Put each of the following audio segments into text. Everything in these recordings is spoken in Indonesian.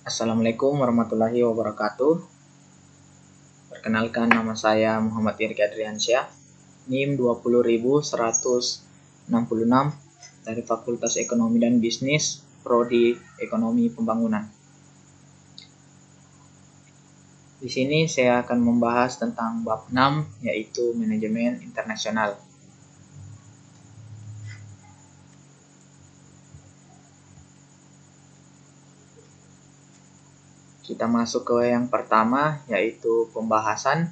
Assalamualaikum warahmatullahi wabarakatuh. Perkenalkan, nama saya Muhammad Irgi Adriansyah, NIM 20.166 dari Fakultas Ekonomi dan Bisnis, Prodi Ekonomi Pembangunan. Di sini saya akan membahas tentang bab 6, yaitu manajemen internasional. Kita masuk ke yang pertama, yaitu pembahasan.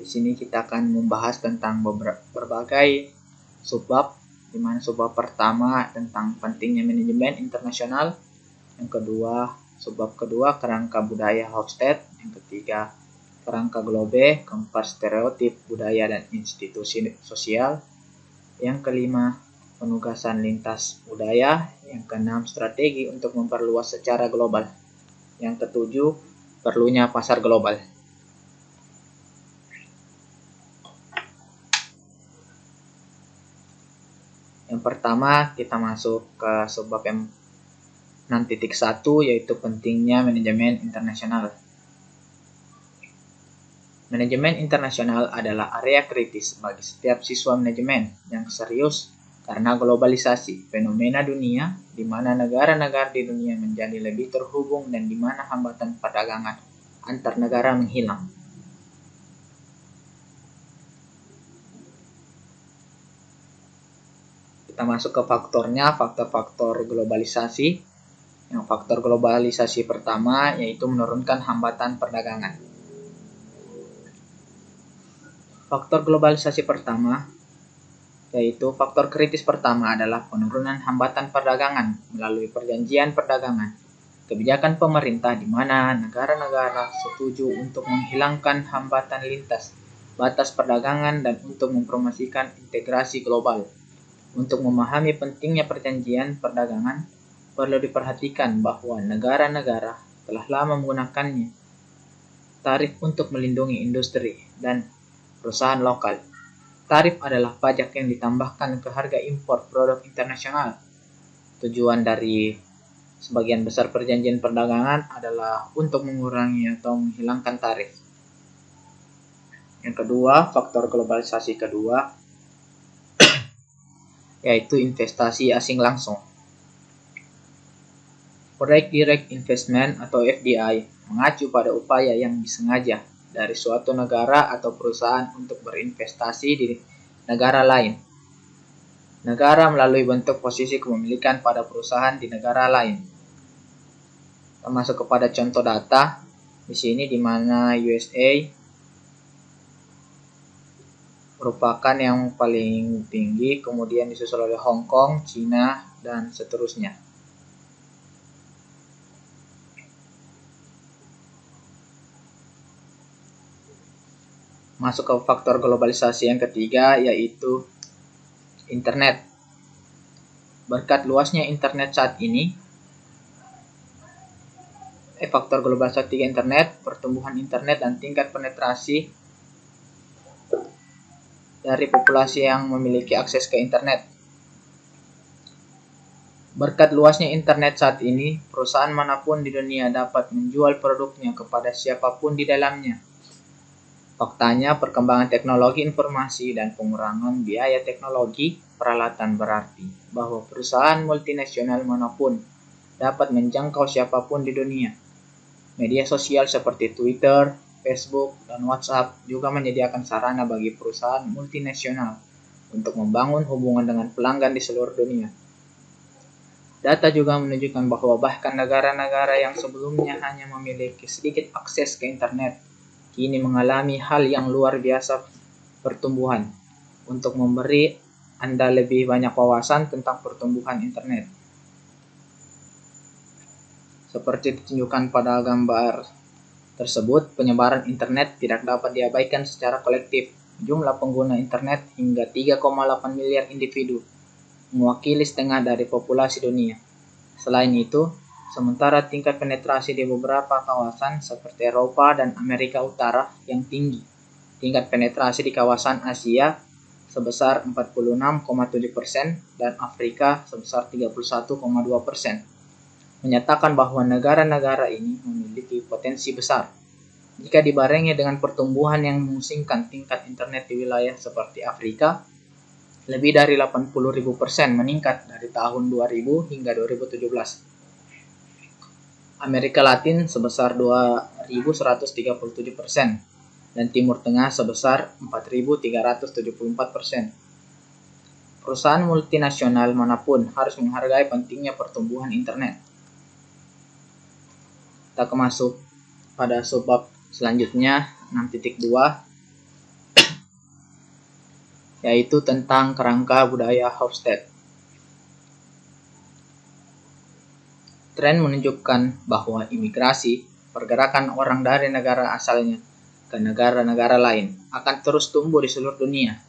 Di sini kita akan membahas tentang berbagai subbab, di mana subbab pertama tentang pentingnya manajemen internasional, yang kedua, subbab kedua kerangka budaya Hofstede, yang ketiga kerangka Globe, keempat stereotip budaya dan institusi sosial, yang kelima penugasan lintas budaya, yang keenam strategi untuk memperluas secara global, yang ketujuh perlunya pasar global. Yang pertama, kita masuk ke subbab yang 6.1, yaitu pentingnya manajemen internasional. Manajemen internasional adalah area kritis bagi setiap siswa manajemen yang serius karena globalisasi, fenomena dunia di mana negara-negara di dunia menjadi lebih terhubung dan di mana hambatan perdagangan antar negara menghilang. Kita masuk ke faktornya, faktor-faktor globalisasi. Yang faktor globalisasi pertama yaitu menurunkan hambatan perdagangan. Faktor globalisasi pertama yaitu faktor kritis pertama adalah penurunan hambatan perdagangan melalui perjanjian perdagangan. Kebijakan pemerintah di mana negara-negara setuju untuk menghilangkan hambatan lintas batas perdagangan dan untuk mempromosikan integrasi global. Untuk memahami pentingnya perjanjian perdagangan, perlu diperhatikan bahwa negara-negara telah lama menggunakannya tarif untuk melindungi industri dan perusahaan lokal. Tarif adalah pajak yang ditambahkan ke harga impor produk internasional. Tujuan dari sebagian besar perjanjian perdagangan adalah untuk mengurangi atau menghilangkan tarif. Yang kedua, faktor globalisasi kedua yaitu investasi asing langsung. Foreign Direct Investment atau FDI mengacu pada upaya yang disengaja dari suatu negara atau perusahaan untuk berinvestasi di negara lain. Negara melalui bentuk posisi kepemilikan pada perusahaan di negara lain. Kita masuk kepada contoh data di sini, di mana USA merupakan yang paling tinggi, kemudian disusul oleh Hong Kong, China, dan seterusnya. Masuk ke faktor globalisasi yang ketiga, yaitu internet. Berkat luasnya internet saat ini, faktor globalisasi internet, pertumbuhan internet dan tingkat penetrasi dari populasi yang memiliki akses ke internet. Berkat luasnya internet saat ini, perusahaan manapun di dunia dapat menjual produknya kepada siapapun di dalamnya. Faktanya, perkembangan teknologi informasi dan pengurangan biaya teknologi peralatan berarti bahwa perusahaan multinasional manapun dapat menjangkau siapapun di dunia. Media sosial seperti Twitter, Facebook, dan WhatsApp juga menyediakan sarana bagi perusahaan multinasional untuk membangun hubungan dengan pelanggan di seluruh dunia. Data juga menunjukkan bahwa bahkan negara-negara yang sebelumnya hanya memiliki sedikit akses ke internet, kini mengalami hal yang luar biasa pertumbuhan untuk memberi Anda lebih banyak wawasan tentang pertumbuhan internet. Seperti ditunjukkan pada gambar tersebut, penyebaran internet tidak dapat diabaikan secara kolektif. Jumlah pengguna internet hingga 3,8 miliar individu, mewakili setengah dari populasi dunia. Selain itu, sementara tingkat penetrasi di beberapa kawasan seperti Eropa dan Amerika Utara yang tinggi, tingkat penetrasi di kawasan Asia sebesar 46,7% dan Afrika sebesar 31,2%. menyatakan bahwa negara-negara ini memiliki potensi besar jika dibarengi dengan pertumbuhan yang memusingkan. Tingkat internet di wilayah seperti Afrika lebih dari 80.000% meningkat dari tahun 2000 hingga 2017. Amerika Latin sebesar 2.137% dan Timur Tengah sebesar 4.374%. Perusahaan multinasional manapun harus menghargai pentingnya pertumbuhan internet. Kita masuk pada subbab selanjutnya 6.2, yaitu tentang kerangka budaya Hofstede. Tren menunjukkan bahwa imigrasi, pergerakan orang dari negara asalnya ke negara-negara lain, akan terus tumbuh di seluruh dunia,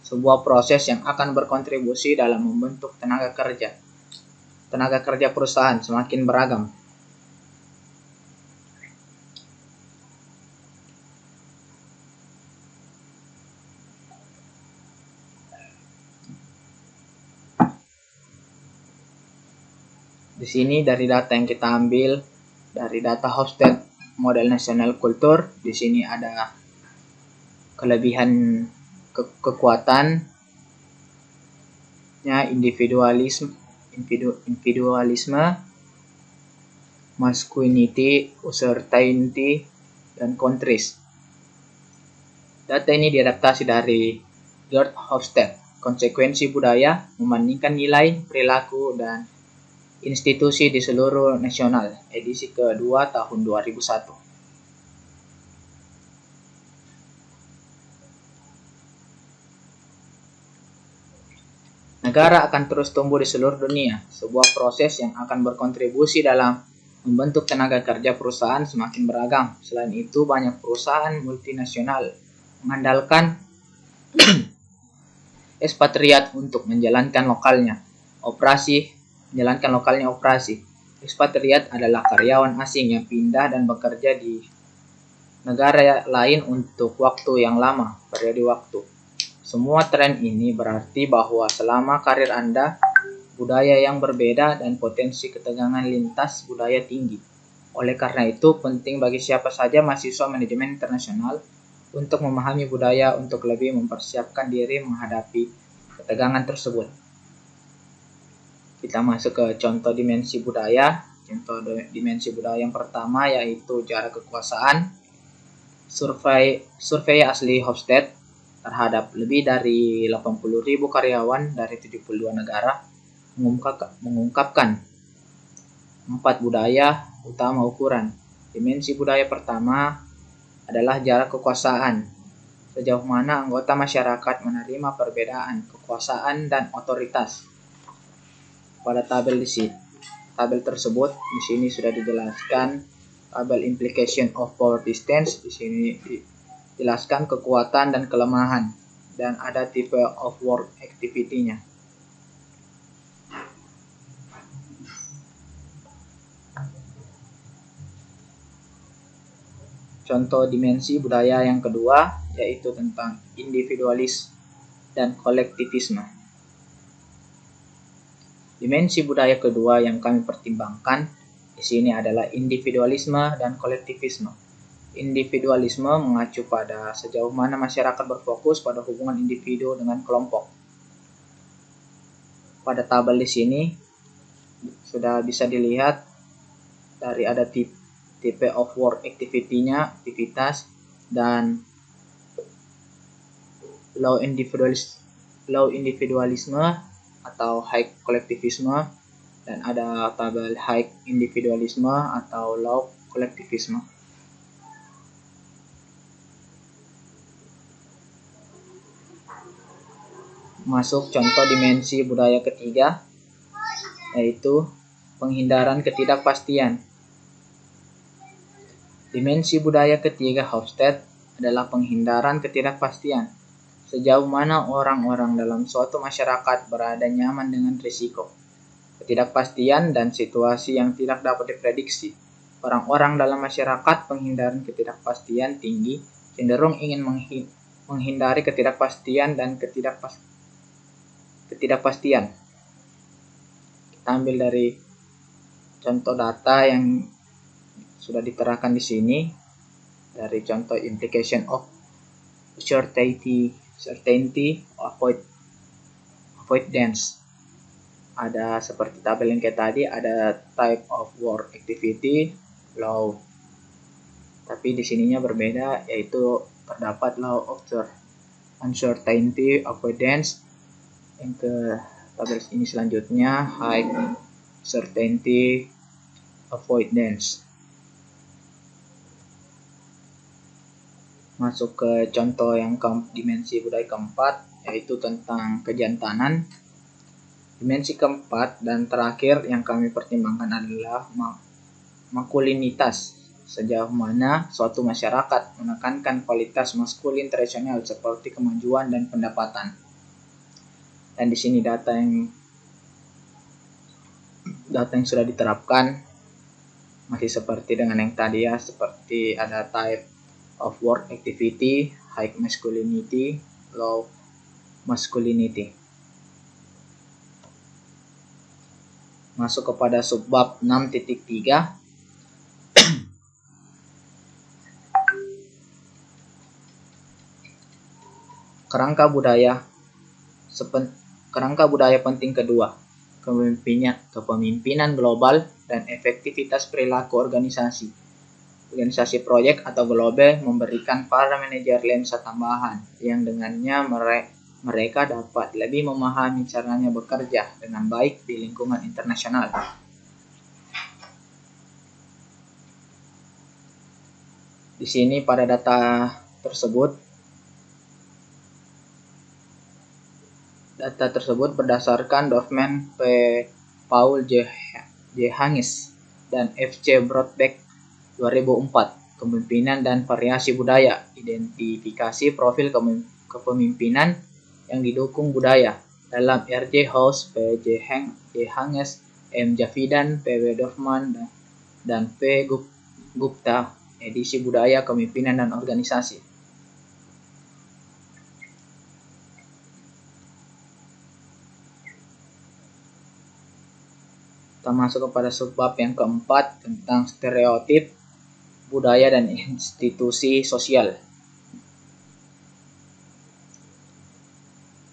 sebuah proses yang akan berkontribusi dalam membentuk tenaga kerja perusahaan semakin beragam. Di sini dari data yang kita ambil dari data Hofstede Model Nasional Kultur, di sini ada kelebihan kekuatannya individualisme, masculinity, uncertainty, dan contrast. Data ini diadaptasi dari Gerd Hofstede, konsekuensi budaya membandingkan nilai, perilaku, dan institusi di seluruh nasional, edisi kedua tahun 2001. Negara akan terus tumbuh di seluruh dunia, sebuah proses yang akan berkontribusi dalam membentuk tenaga kerja perusahaan semakin beragam. Selain itu, banyak perusahaan multinasional mengandalkan ekspatriat untuk menjalankan lokalnya operasi. Ekspatriat adalah karyawan asing yang pindah dan bekerja di negara lain untuk waktu yang lama, periode waktu. Semua tren ini berarti bahwa selama karir Anda, budaya yang berbeda dan potensi ketegangan lintas budaya tinggi. Oleh karena itu, penting bagi siapa saja mahasiswa manajemen internasional untuk memahami budaya untuk lebih mempersiapkan diri menghadapi ketegangan tersebut. Kita masuk ke contoh dimensi budaya. Contoh dimensi budaya yang pertama yaitu jarak kekuasaan. Survei asli Hofstede terhadap lebih dari 80.000 karyawan dari 72 negara mengungkapkan 4 budaya utama ukuran. Dimensi budaya pertama adalah jarak kekuasaan. Sejauh mana anggota masyarakat menerima perbedaan kekuasaan dan otoritas. Pada tabel tersebut di sini sudah dijelaskan tabel implication of power distance. Di sini dijelaskan kekuatan dan kelemahan dan ada tipe of work activity-nya. Contoh dimensi budaya yang kedua yaitu tentang individualis dan kolektivisme. Dimensi budaya kedua yang kami pertimbangkan di sini adalah individualisme dan kolektivisme. Individualisme mengacu pada sejauh mana masyarakat berfokus pada hubungan individu dengan kelompok. Pada tabel di sini sudah bisa dilihat dari ada tipe of work activity-nya, aktivitas, dan low individualisme atau high kolektivisme, dan ada tabel high individualisme atau low kolektivisme. Masuk contoh dimensi budaya ketiga yaitu penghindaran ketidakpastian. Dimensi budaya ketiga Hofstede adalah penghindaran ketidakpastian. Sejauh mana orang-orang dalam suatu masyarakat berada nyaman dengan risiko, ketidakpastian, dan situasi yang tidak dapat diprediksi. Orang-orang dalam masyarakat penghindaran ketidakpastian tinggi cenderung ingin menghindari ketidakpastian dan ketidakpastian. Kita ambil dari contoh data yang sudah diterapkan di sini dari contoh implication of certainty, avoidance. Ada seperti tabel yang kayak tadi, ada type of work activity, law. Tapi di sininya berbeda, yaitu terdapat law of uncertainty avoidance. Yang ke tabel ini selanjutnya high certainty avoidance. Masuk ke contoh yang dimensi budaya keempat, yaitu tentang kejantanan. Dimensi keempat dan terakhir yang kami pertimbangkan adalah maskulinitas. Sejauh mana suatu masyarakat menekankan kualitas maskulin tradisional seperti kemajuan dan pendapatan. Dan di sini data yang sudah diterapkan masih seperti dengan yang tadi ya, seperti ada type of work activity, high masculinity, low masculinity. Masuk kepada subbab 6.3. Kerangka budaya penting kedua, kepemimpinan global dan efektivitas perilaku organisasi. Organisasi proyek atau global memberikan para manajer lensa tambahan yang dengannya mereka dapat lebih memahami caranya bekerja dengan baik di lingkungan internasional. Di sini pada data tersebut berdasarkan Dorfman, P. Paul J. Hangis, dan F. C. Brodbeck 2004, Kepemimpinan dan Variasi Budaya, Identifikasi Profil Kepemimpinan yang didukung budaya dalam R. J. House, P. J. Hangis, M. Javidan, P. W. Dorfman, dan P. Gupta, edisi Budaya, Kepemimpinan, dan Organisasi. Kita masuk kepada subbab yang keempat tentang stereotip budaya dan institusi sosial.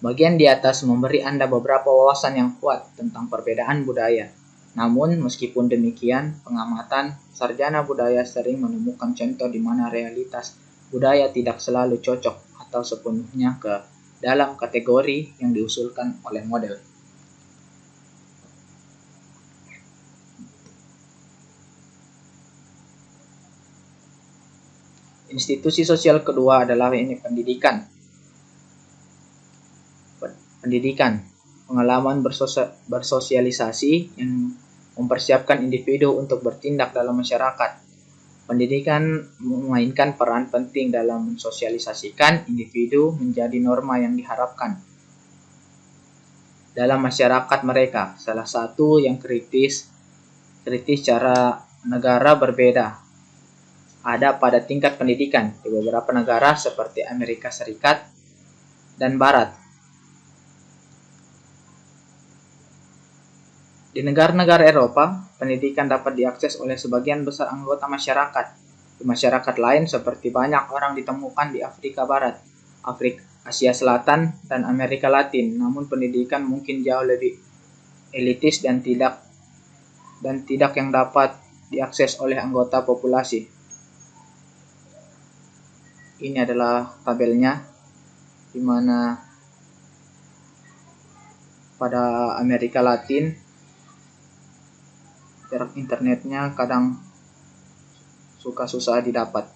Bagian di atas memberi Anda beberapa wawasan yang kuat tentang perbedaan budaya. Namun, meskipun demikian, pengamatan sarjana budaya sering menemukan contoh di mana realitas budaya tidak selalu cocok atau sepenuhnya ke dalam kategori yang diusulkan oleh model. Institusi sosial kedua adalah pendidikan. Pengalaman bersosialisasi yang mempersiapkan individu untuk bertindak dalam masyarakat. Pendidikan memainkan peran penting dalam mensosialisasikan individu menjadi norma yang diharapkan dalam masyarakat mereka. Salah satu yang kritis cara negara berbeda ada pada tingkat pendidikan di beberapa negara seperti Amerika Serikat dan Barat. Di negara-negara Eropa, pendidikan dapat diakses oleh sebagian besar anggota masyarakat. Di masyarakat lain seperti banyak orang ditemukan di Afrika Barat, Asia Selatan, dan Amerika Latin. Namun pendidikan mungkin jauh lebih elitis dan tidak yang dapat diakses oleh anggota populasi. Ini adalah tabelnya, di mana pada Amerika Latin internetnya kadang suka susah didapat.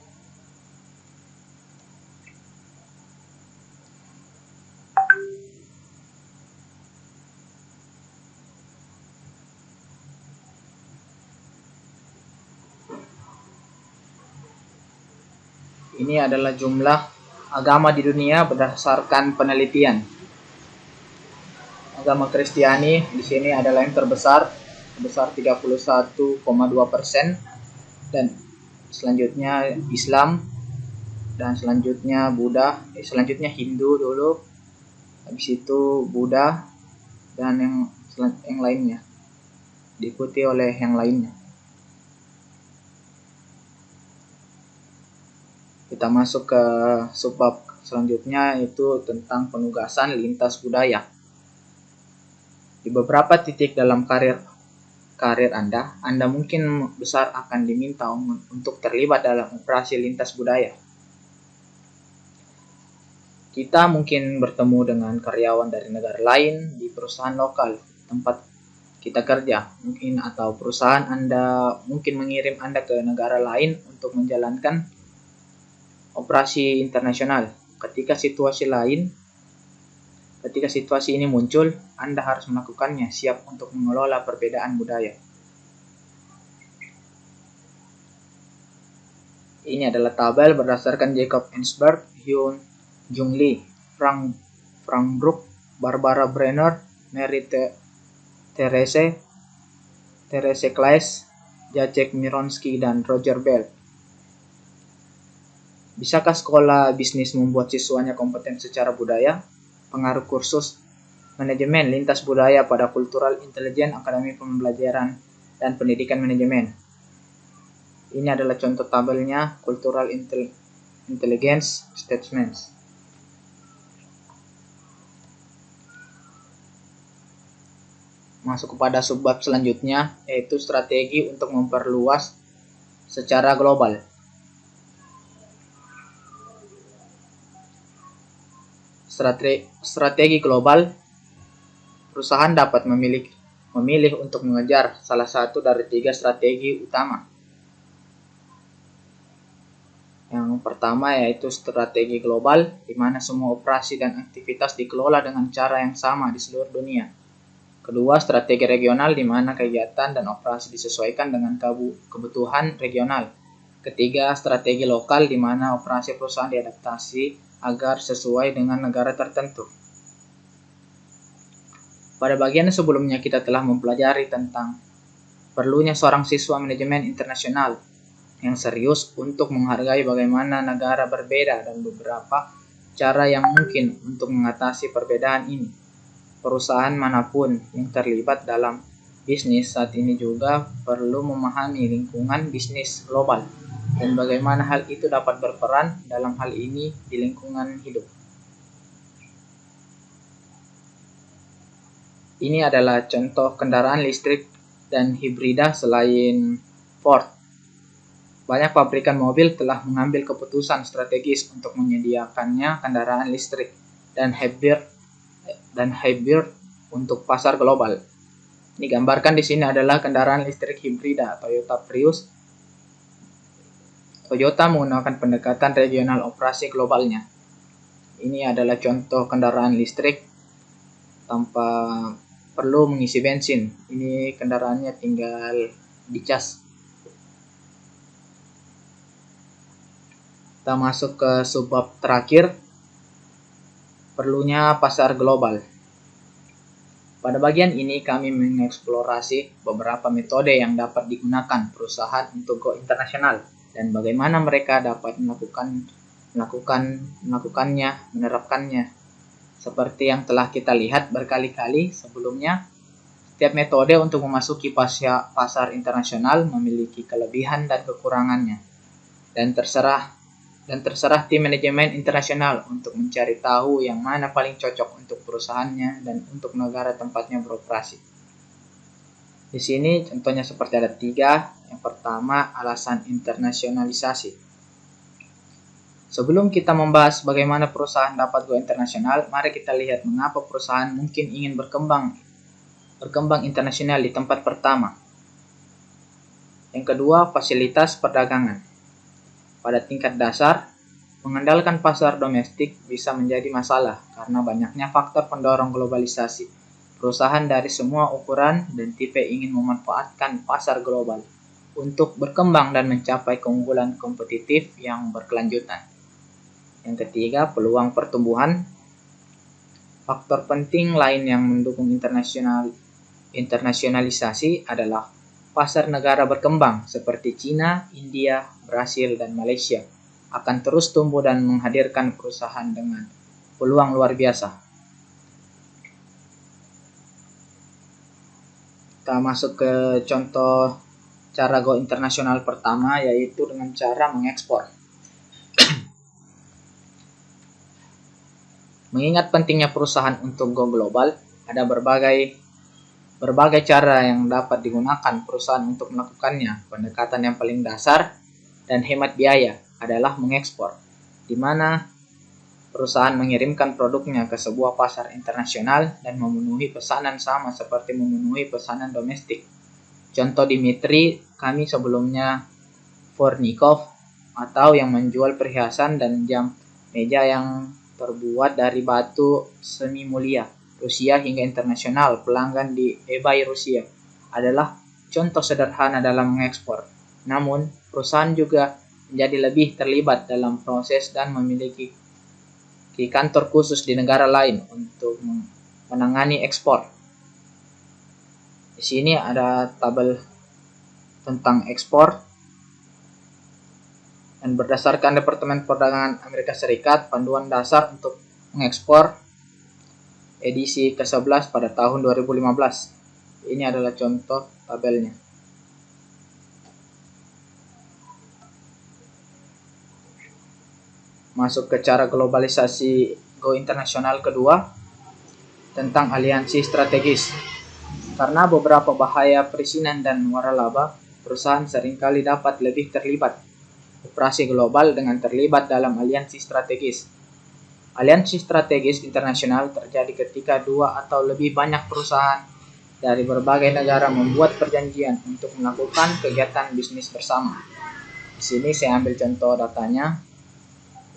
Ini adalah jumlah agama di dunia berdasarkan penelitian. Agama Kristiani di sini adalah yang terbesar 31,2%, dan selanjutnya Islam, dan selanjutnya Buddha, selanjutnya Hindu dulu, habis itu Buddha, dan yang lainnya. diikuti oleh yang lainnya. Kita masuk ke subbab selanjutnya, yaitu tentang penugasan lintas budaya. Di beberapa titik dalam karir Anda mungkin besar akan diminta untuk terlibat dalam operasi lintas budaya. Kita mungkin bertemu dengan karyawan dari negara lain di perusahaan lokal tempat kita kerja, mungkin, atau perusahaan Anda mungkin mengirim Anda ke negara lain untuk menjalankan operasi internasional. Ketika situasi ini muncul, Anda harus melakukannya, siap untuk mengelola perbedaan budaya. Ini adalah tabel berdasarkan Jacob Ensberg, Hyun Jung Lee, Frank Brook, Barbara Brenner, Mary Therese Claes, Jacek Mironsky, dan Roger Bell. Bisakah sekolah bisnis membuat siswanya kompeten secara budaya? Pengaruh kursus manajemen lintas budaya pada Cultural Intelligence Akademi Pembelajaran dan Pendidikan Manajemen. Ini adalah contoh tabelnya, Cultural Intelligence Statements. Masuk kepada subbab selanjutnya, yaitu strategi untuk memperluas secara global. Strategi global, perusahaan dapat memilih untuk mengejar salah satu dari 3 strategi utama. Yang pertama yaitu strategi global, di mana semua operasi dan aktivitas dikelola dengan cara yang sama di seluruh dunia. Kedua, strategi regional, di mana kegiatan dan operasi disesuaikan dengan kebutuhan regional. Ketiga, strategi lokal, di mana operasi perusahaan diadaptasi agar sesuai dengan negara tertentu. Pada bagian sebelumnya kita telah mempelajari tentang perlunya seorang siswa manajemen internasional yang serius untuk menghargai bagaimana negara berbeda dan beberapa cara yang mungkin untuk mengatasi perbedaan ini. Perusahaan manapun yang terlibat dalam bisnis saat ini juga perlu memahami lingkungan bisnis global dan bagaimana hal itu dapat berperan dalam hal ini di lingkungan hidup. Ini adalah contoh kendaraan listrik dan hibrida selain Ford. Banyak pabrikan mobil telah mengambil keputusan strategis untuk menyediakannya kendaraan listrik dan hybrid untuk pasar global. Digambarkan di sini adalah kendaraan listrik hibrida Toyota Prius. Toyota menggunakan pendekatan regional operasi globalnya. Ini adalah contoh kendaraan listrik tanpa perlu mengisi bensin. Ini kendaraannya tinggal dicas. Kita masuk ke subbab terakhir, perlunya pasar global. Pada bagian ini kami mengeksplorasi beberapa metode yang dapat digunakan perusahaan untuk go internasional dan bagaimana mereka dapat menerapkannya. Seperti yang telah kita lihat berkali-kali sebelumnya, setiap metode untuk memasuki pasar internasional memiliki kelebihan dan kekurangannya, dan terserah tim manajemen internasional untuk mencari tahu yang mana paling cocok untuk perusahaannya dan untuk negara tempatnya beroperasi. Di sini contohnya seperti ada 3. Yang pertama, alasan internasionalisasi. Sebelum kita membahas bagaimana perusahaan dapat go internasional, mari kita lihat mengapa perusahaan mungkin ingin berkembang internasional di tempat pertama. Yang kedua, fasilitas perdagangan. Pada tingkat dasar, mengandalkan pasar domestik bisa menjadi masalah karena banyaknya faktor pendorong globalisasi. Perusahaan dari semua ukuran dan tipe ingin memanfaatkan pasar global untuk berkembang dan mencapai keunggulan kompetitif yang berkelanjutan. Yang ketiga, peluang pertumbuhan. Faktor penting lain yang mendukung internasionalisasi adalah pasar negara berkembang seperti China, India, Brasil, dan Malaysia akan terus tumbuh dan menghadirkan perusahaan dengan peluang luar biasa. Kita masuk ke contoh cara go internasional pertama, yaitu dengan cara mengekspor. Mengingat pentingnya perusahaan untuk go global, ada berbagai cara yang dapat digunakan perusahaan untuk melakukannya. Pendekatan yang paling dasar dan hemat biaya adalah mengekspor, di mana perusahaan mengirimkan produknya ke sebuah pasar internasional dan memenuhi pesanan sama seperti memenuhi pesanan domestik. Contoh Dimitri kami sebelumnya Vornikov, atau yang menjual perhiasan dan jam meja yang terbuat dari batu semi mulia, Rusia hingga internasional. Pelanggan di eBay Rusia adalah contoh sederhana dalam mengekspor. Namun, perusahaan juga menjadi lebih terlibat dalam proses dan memiliki kantor khusus di negara lain untuk menangani ekspor. Di sini ada tabel tentang ekspor, dan berdasarkan Departemen Perdagangan Amerika Serikat, panduan dasar untuk mengekspor edisi ke-11 pada tahun 2015. Ini adalah contoh tabelnya. Masuk ke cara globalisasi go internasional kedua, tentang aliansi strategis. Karena beberapa bahaya perizinan dan waralaba, perusahaan seringkali dapat lebih terlibat operasi global dengan terlibat dalam aliansi strategis. Aliansi strategis internasional terjadi ketika dua atau lebih banyak perusahaan dari berbagai negara membuat perjanjian untuk melakukan kegiatan bisnis bersama. Di sini saya ambil contoh datanya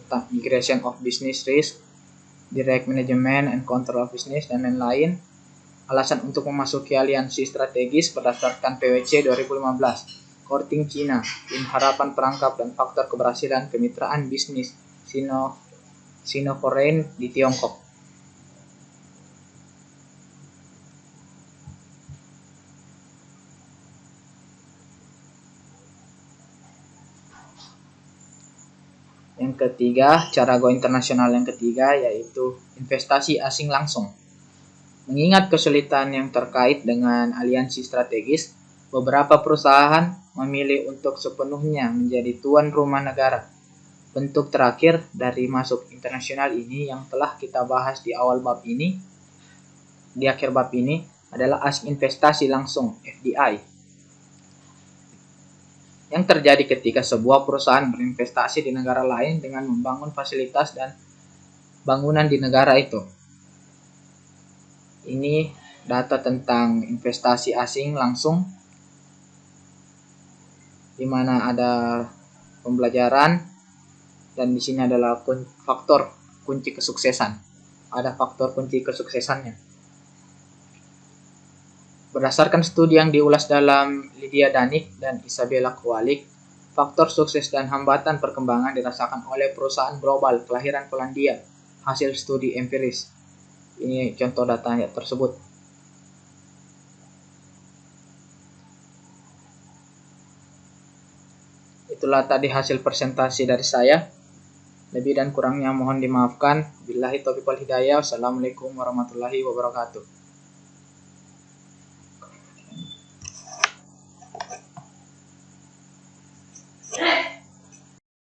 tentang Integration of Business Risk, Direct Management and Control of Business, dan lain-lain. Alasan untuk memasuki aliansi strategis berdasarkan PwC 2015, Korting Cina, harapan perangkap dan faktor keberhasilan kemitraan bisnis Sino-Korean di Tiongkok. Yang ketiga, cara go internasional yang ketiga yaitu investasi asing langsung. Mengingat kesulitan yang terkait dengan aliansi strategis, beberapa perusahaan memilih untuk sepenuhnya menjadi tuan rumah negara. Bentuk terakhir dari masuk internasional ini yang telah kita bahas di akhir bab ini adalah asing investasi langsung (FDI), yang terjadi ketika sebuah perusahaan berinvestasi di negara lain dengan membangun fasilitas dan bangunan di negara itu. Ini data tentang investasi asing langsung, di mana ada pembelajaran, dan di sini adalah faktor kunci kesuksesan. Ada faktor kunci kesuksesannya. Berdasarkan studi yang diulas dalam Lydia Danik dan Isabella Kowalik, faktor sukses dan hambatan perkembangan dirasakan oleh perusahaan global kelahiran Polandia, hasil studi empiris. Ini contoh datanya tersebut. Itulah tadi hasil presentasi dari saya. Lebih dan kurangnya mohon dimaafkan. Billahi taufiq wal hidayah. Wassalamualaikum warahmatullahi wabarakatuh.